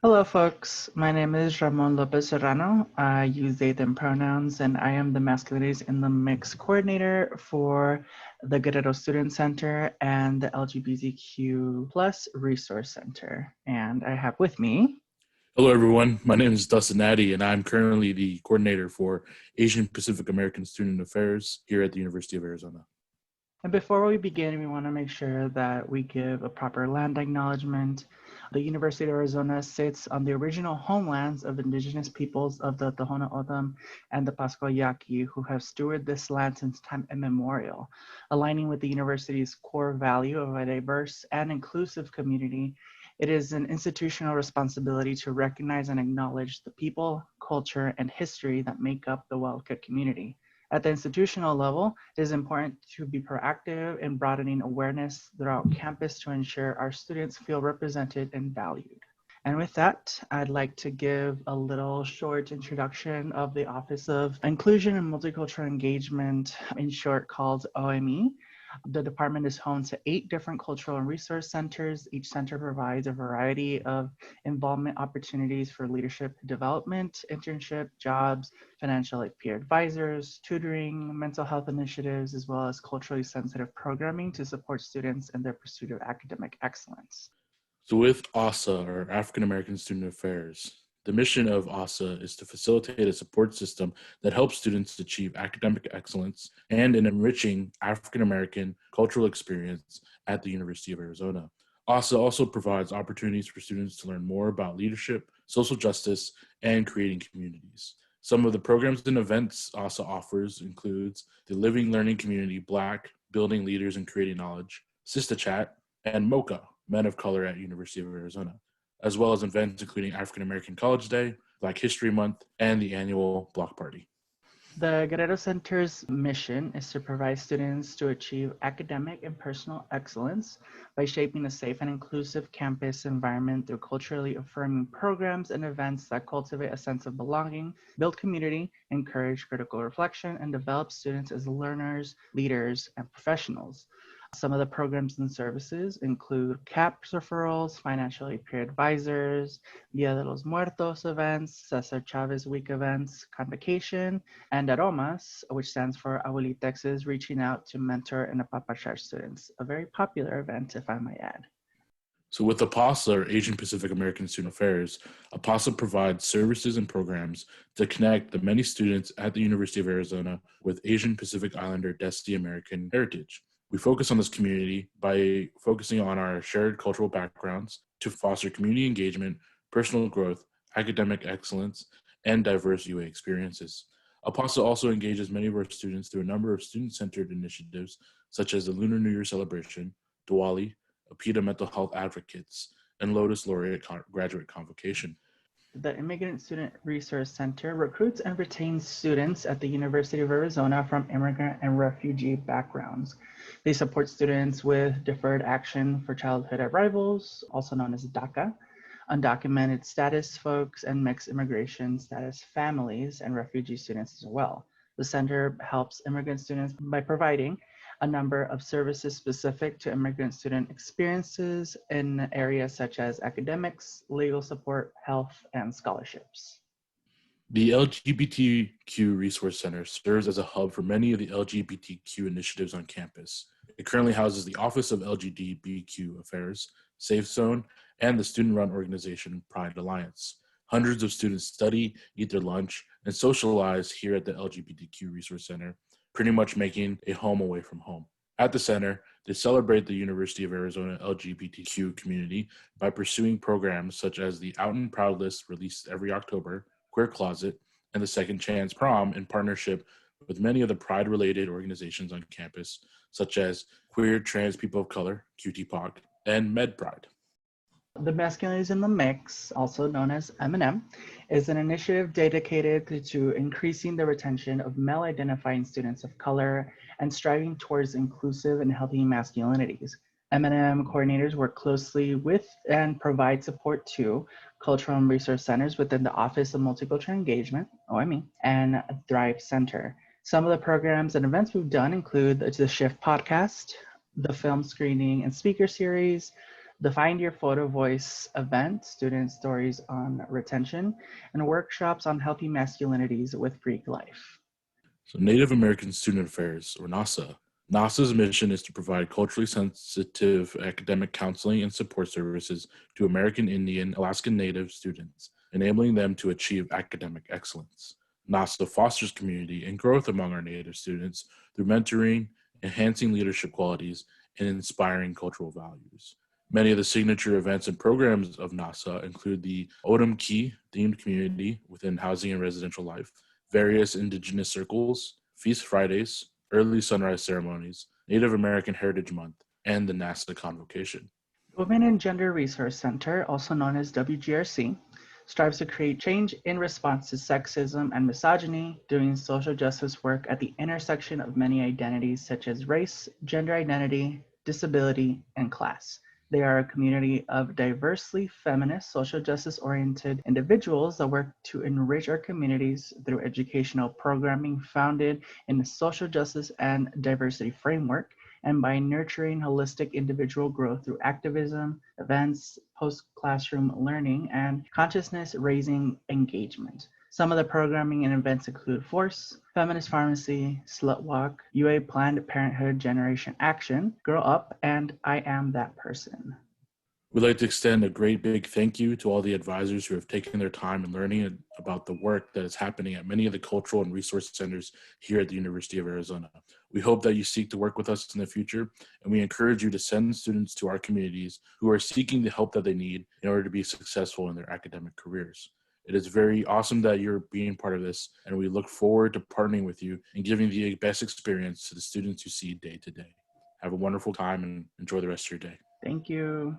Hello, folks. My name is Ramon Lopez Serrano. I use they, them pronouns, and I am the Masculinities in the Mix coordinator for the Guerrero Student Center and the LGBTQ Plus Resource Center. And I have with me. Hello, everyone. My name is Dustin Addy, and I'm currently the coordinator for Asian Pacific American Student Affairs here at the University of Arizona. And before we begin, we want to make sure that we give a proper land acknowledgement. The University of Arizona sits on the original homelands of indigenous peoples of the Tohono O'odham and the Pascua Yaqui, who have stewarded this land since time immemorial, aligning with the university's core value of a diverse and inclusive community. It is an institutional responsibility to recognize and acknowledge the people, culture, and history that make up the Wildcat community. At the institutional level, it is important to be proactive in broadening awareness throughout campus to ensure our students feel represented and valued. And with that, I'd like to give a little short introduction of the Office of Inclusion and Multicultural Engagement, in short called OME. The department is home to 8 different cultural and resource centers. Each center provides a variety of involvement opportunities for leadership development, internship, jobs, financial aid peer advisors, tutoring, mental health initiatives, as well as culturally sensitive programming to support students in their pursuit of academic excellence. So with ASA, or African American Student Affairs, the mission of ASA is to facilitate a support system that helps students achieve academic excellence and an enriching African American cultural experience at the University of Arizona. ASA also provides opportunities for students to learn more about leadership, social justice, and creating communities. Some of the programs and events ASA offers includes the Living Learning Community Black, Building Leaders and Creating Knowledge, Sista Chat, and MOCA, Men of Color at University of Arizona, as well as events including African American College Day, Black History Month, and the annual Block Party. The Guerrero Center's mission is to provide students to achieve academic and personal excellence by shaping a safe and inclusive campus environment through culturally affirming programs and events that cultivate a sense of belonging, build community, encourage critical reflection, and develop students as learners, leaders, and professionals. Some of the programs and services include CAPS referrals, financial aid peer advisors, Dia de los Muertos events, Cesar Chavez Week events, convocation, and Aromas, which stands for Abuelitexes reaching out to mentor and apapachar students, a very popular event, if I might add. So with APASA, or Asian Pacific American Student Affairs, APASA provides services and programs to connect the many students at the University of Arizona with Asian Pacific Islander Desi American heritage. We focus on this community by focusing on our shared cultural backgrounds to foster community engagement, personal growth, academic excellence, and diverse UA experiences. APASA also engages many of our students through a number of student-centered initiatives, such as the Lunar New Year celebration, Diwali, APIDA Mental Health Advocates, and Lotus Laureate Graduate Convocation. The Immigrant Student Resource Center recruits and retains students at the University of Arizona from immigrant and refugee backgrounds. They support students with deferred action for childhood arrivals, also known as DACA, undocumented status folks, and mixed immigration status families and refugee students as well. The center helps immigrant students by providing a number of services specific to immigrant student experiences in areas such as academics, legal support, health, and scholarships. The LGBTQ Resource Center serves as a hub for many of the LGBTQ initiatives on campus. It currently houses the Office of LGBTQ Affairs, Safe Zone, and the student-run organization Pride Alliance. Hundreds of students study, eat their lunch, and socialize here at the LGBTQ Resource Center, pretty much making a home away from home. At the center, they celebrate the University of Arizona LGBTQ community by pursuing programs such as the Out and Proud list released every October, Queer Closet, and the Second Chance Prom in partnership with many of the Pride-related organizations on campus, such as Queer Trans People of Color, QTPOC, and MedPride. The Masculinities in the Mix, also known as M&M, is an initiative dedicated to increasing the retention of male-identifying students of color and striving towards inclusive and healthy masculinities. M&M coordinators work closely with and provide support to cultural and resource centers within the Office of Multicultural Engagement, OME, and Thrive Center. Some of the programs and events we've done include the Shift podcast, the film screening and speaker series, The Find Your Photo Voice event, student stories on retention, and workshops on healthy masculinities with Greek life. So Native American Student Affairs, or NASA. NASA's mission is to provide culturally sensitive academic counseling and support services to American Indian, Alaskan Native students, enabling them to achieve academic excellence. NASA fosters community and growth among our Native students through mentoring, enhancing leadership qualities, and inspiring cultural values. Many of the signature events and programs of NASA include the Odom Key themed community within housing and residential life, various Indigenous circles, Feast Fridays, early sunrise ceremonies, Native American Heritage Month, and the NASA Convocation. Women and Gender Resource Center, also known as WGRC, strives to create change in response to sexism and misogyny, doing social justice work at the intersection of many identities such as race, gender identity, disability, and class. They are a community of diversely feminist, social justice-oriented individuals that work to enrich our communities through educational programming founded in a social justice and diversity framework, and by nurturing holistic individual growth through activism, events, post-classroom learning, and consciousness-raising engagement. Some of the programming and events include Force, Feminist Pharmacy, Slut Walk, UA Planned Parenthood Generation Action, Grow Up, and I Am That Person. We'd like to extend a great big thank you to all the advisors who have taken their time in learning about the work that is happening at many of the cultural and resource centers here at the University of Arizona. We hope that you seek to work with us in the future, and we encourage you to send students to our communities who are seeking the help that they need in order to be successful in their academic careers. It is very awesome that you're being part of this, and we look forward to partnering with you and giving the best experience to the students you see day to day. Have a wonderful time and enjoy the rest of your day. Thank you.